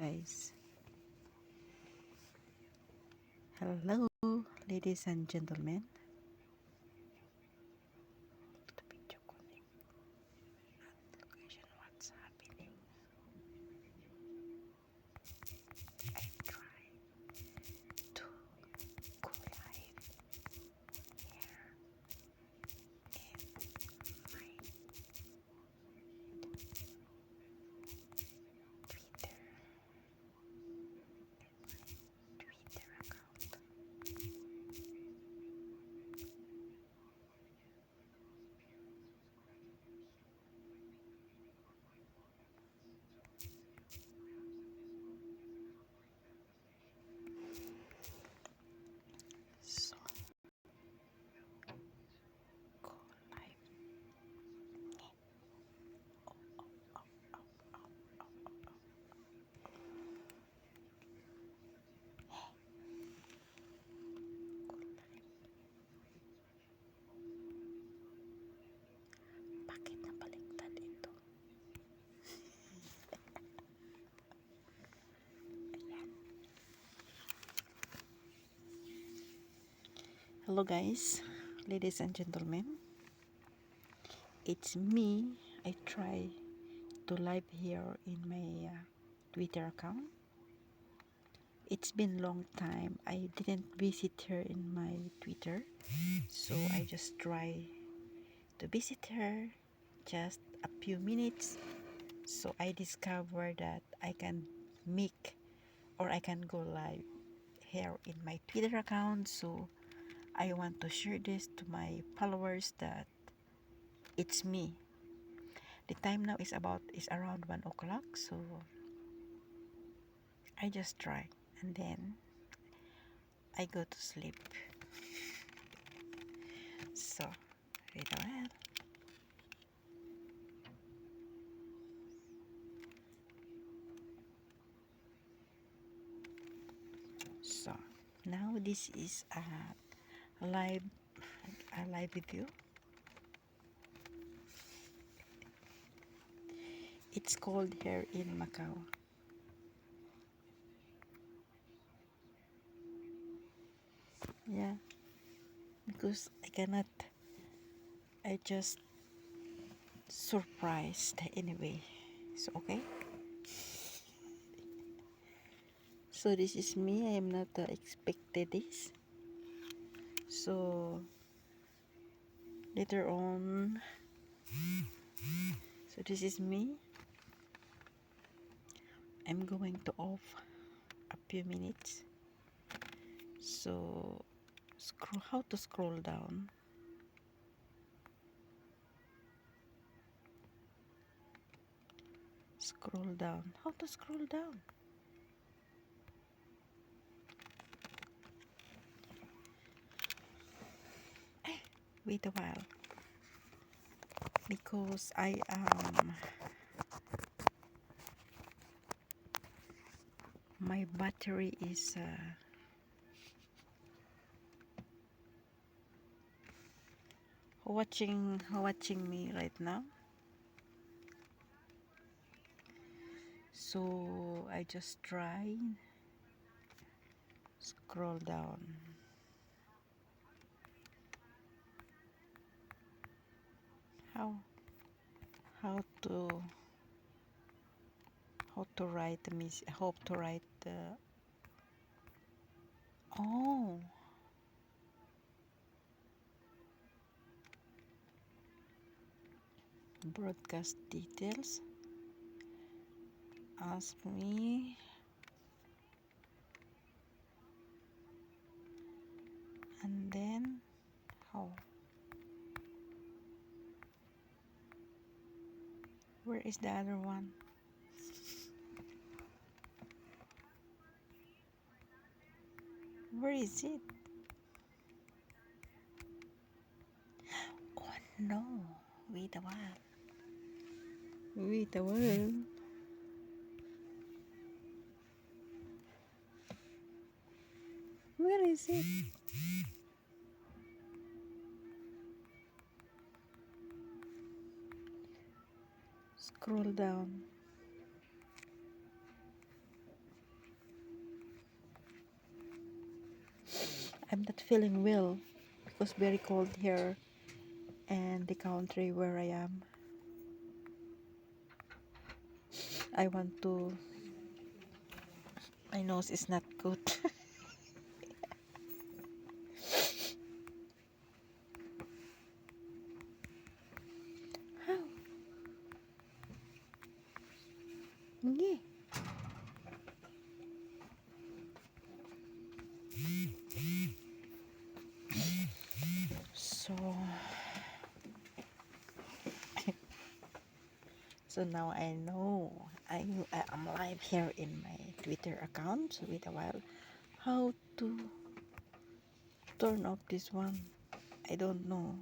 Guys, hello, ladies and gentlemen. The video connect location. What's happening? I try to go live here in my Twitter, Twitter account. So go live. Oh, oh, oh, oh, oh, oh, oh, go live. Bakit nabaliktad ito? Ayan. Hello guys, ladies and gentlemen. It's me. I try to live here in my Twitter account. It's been long time. I didn't visit her in my Twitter, so I just try to visit her just a few minutes. So I discovered that I can make or I can go live here in my Twitter account. So I want to share this to my followers that it's me. The time now is around 1 o'clock, so I just try and then I go to sleep. So, wait a while. So, now this is live a live video. It's called here in Macau. Yeah, because I just surprised anyway. So, okay. So, this is me. I am not expected this. So, later on, so this is me. I'm going to off a few minutes. So, how to scroll down? Scroll down. How to scroll down? Wait a while. Because I am my battery is watching me right now. So I just try scroll down. How how to write the how to write the oh broadcast details. Ask me and then how where is the other one? Where is it? Oh no, wait a while. Wait a while. Where is it? Scroll down. I'm not feeling well because very cold here and the country where I am. I want to. My nose is not good. How? Yeah. So, so now I know I am live here in my Twitter account. So wait a while. How to turn off this one? I don't know.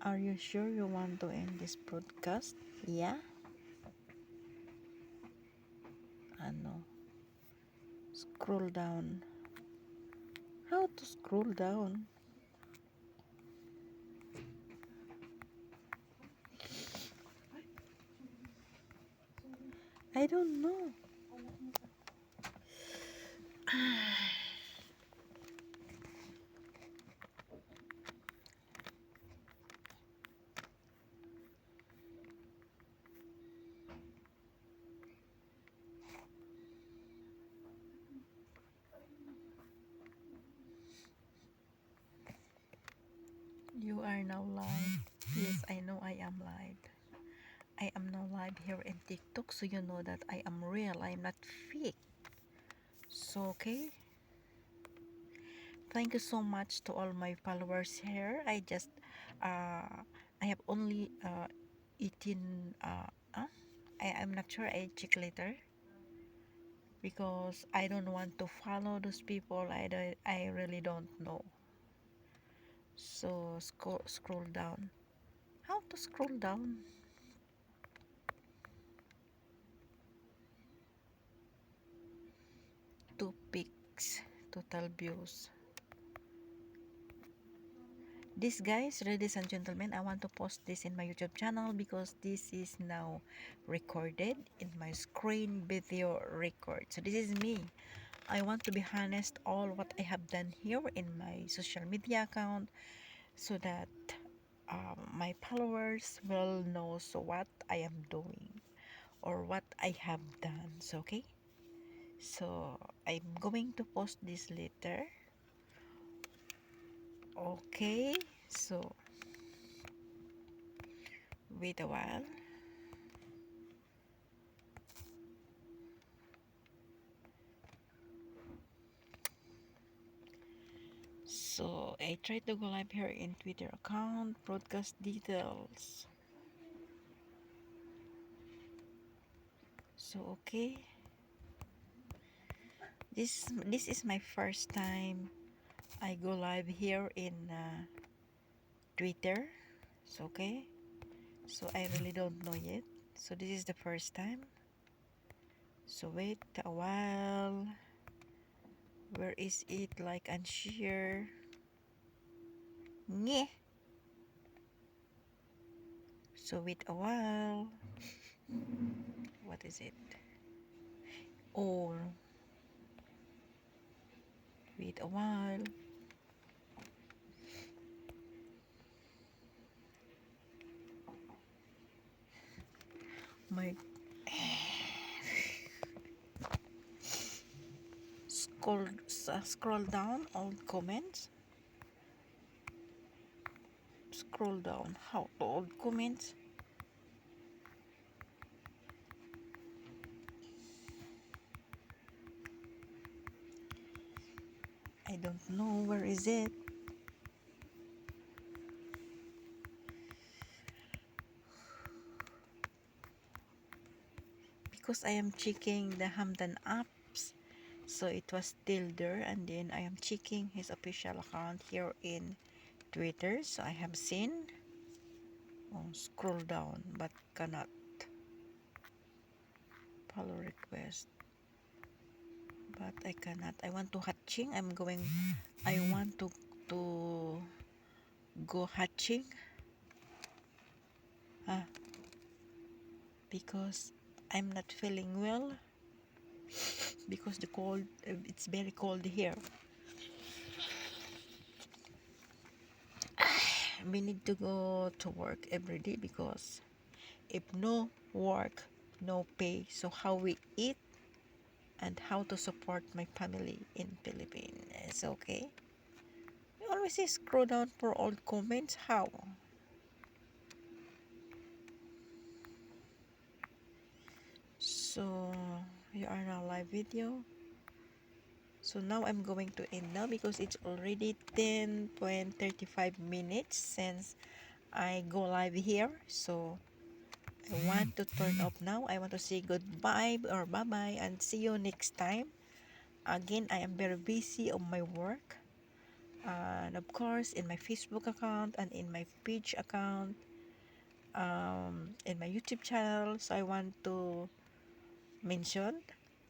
Are you sure you want to end this broadcast? Yeah? Ano? Scroll down. How to scroll down? I don't know. You are now live. Yes, I know I am live. I am now live here in TikTok, so you know that I am real. I am not fake. So, okay. Thank you so much to all my followers here. Uh, I have only 18. I'm not sure. I check later because I don't want to follow those people. I really don't know. So scroll down. How to scroll down? Two pics, total views. This, guys, ladies and gentlemen, I want to post this in my YouTube channel because this is now recorded in my screen video record. So this is me. I want to be honest all what I have done here in my social media account so that my followers will know so what I am doing or what I have done. So okay. So I'm going to post this later. Okay. So wait a while. So I tried to go live here in Twitter account, broadcast details. So okay. This is my first time I go live here in Twitter. So okay. So I really don't know yet. So this is the first time. So wait a while. Where is it? Like and share. Nye. So wait a while. What is it? Oh, wait a while. My scroll down all comments. Scroll down. How old comments? I don't know. Where is it? Because I am checking the Hamdan apps. So it was still there. And then I am checking his official account here in Twitter. So I have seen. Oh, scroll down. But cannot. Follow request. But I cannot. I want to hatching. I want to go hatching. Because I'm not feeling well because the cold it's very cold here. we need to go to work every day because if no work, no pay. So how we eat and how to support my family in Philippines. Okay. You always say scroll down for old comments. How? So you are now live video. So now I'm going to end now because it's already 10.35 minutes since I go live here. So I want to turn off now. I want to say goodbye or bye-bye and see you next time. Again, I am very busy on my work. And of course, in my Facebook account and in my page account, in my YouTube channel. So I want to mention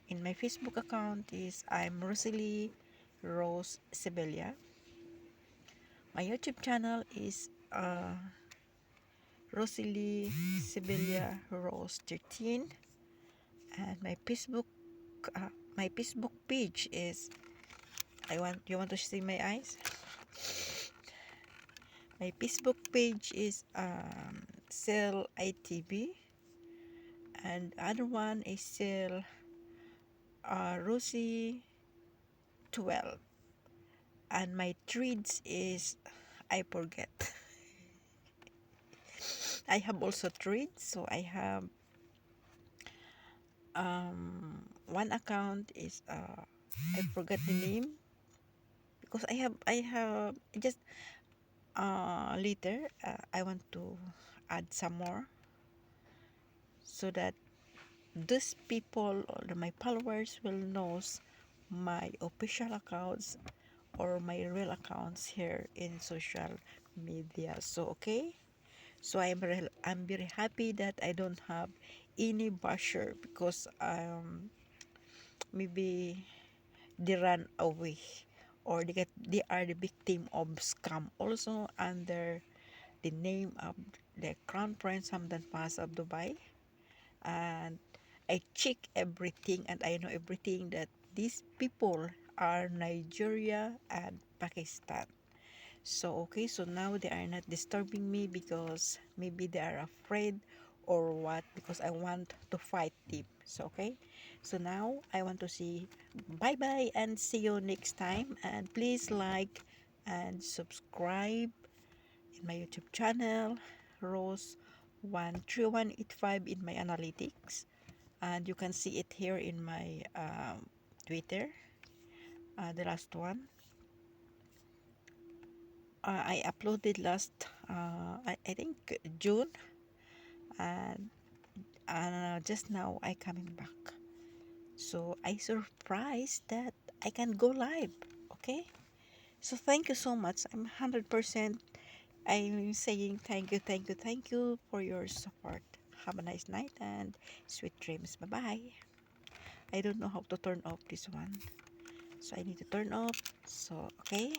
in my Facebook account is I'm Rosalie Rose Sibelia. My YouTube channel is Rosalie Sibelia Rose 13, and my Facebook page is you want to see my eyes? My Facebook page is Sell ITV, and other one is Sell Rosie 12, and my treats is I forget. I have also treats, so I have one account is I forgot the name because I have just later I want to add some more so that these people or my followers will knows my official accounts or my real accounts here in social media. So okay, so I'm very happy that I don't have any basher because maybe they run away or they are the victim of scam also under the name of the Crown Prince Hamdan Pass of Dubai. And I check everything and I know everything that these people are Nigeria and Pakistan. So okay, so now they are not disturbing me because maybe they are afraid or what, because I want to fight them. So okay, so now I want to say bye bye and see you next time, and please like and subscribe in my YouTube channel Rose 13185 in my analytics, and you can see it here in my Twitter, the last one. I uploaded last I think June, and just now I coming back, so I surprised that I can go live. Okay, so thank you so much. I'm 100%. I'm saying thank you for your support. Have a nice night and sweet dreams. Bye bye. I don't know how to turn off this one, so I need to turn off. So okay.